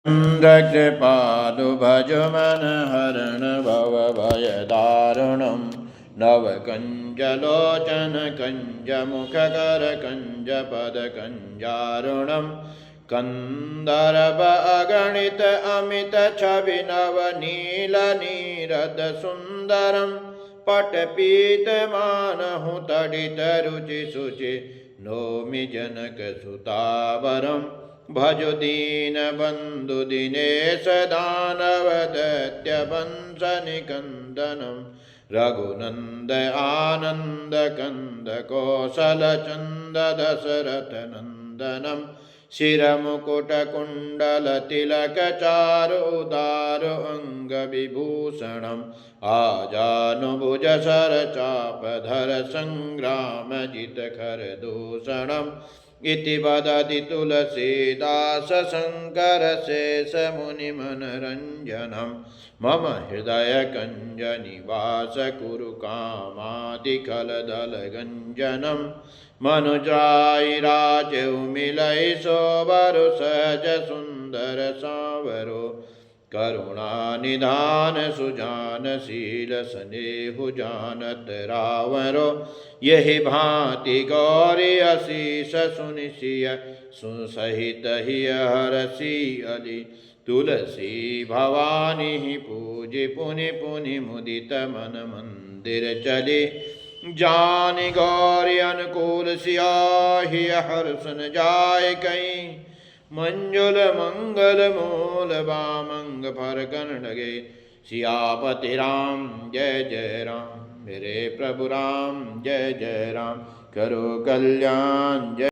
चन्द्रकृपालु भज मन हरण भव भय दारुणं नवकञ्जलोचन कञ्जमुखकर कञ्जपदकञ्जारुणं कन्दर्प अगणित अमित छवि नवनीलनीरद सुन्दरं पटपीतमानहु तडित रुचि शुचि नौमि जनकसुतावरम् भजो दीनबन्धु दिनेश दानवदैत्यवंशनिकन्दनं रघुनन्द आनन्द कन्द कौशलचन्द दशरथनन्दनं शिरमुकुटकुण्डलतिलकचारुदारु अङ्गविभूषणम् आजानुभुजशरचापधर सङ्ग्रामजितखरदूषणम् इति वदति तुलसीदास शङ्करशेषमुनिमनरञ्जनं मम हृदयकञ्जनिवास कुरु कामादिकलदलगञ्जनं मनुजायिराजौ मिलै सोवरु सहज सुन्दर सांवरो करुणानिधान सुजानशील स्नेहु जानत रावरो यही भांति गौरी अशीष सुनिशिय सुसहित ही हरसी अली तुलसी भवानी पूजि पुनि पुनि मुदित मन मंदिर चले जानि गौरी अनुकूल सियाहि हर्षन जाय कई मंजुल मंगल मूल बामंग फरकन लगे सियापति राम जय जय राम मेरे प्रभु राम जय जय राम करो कल्याण जय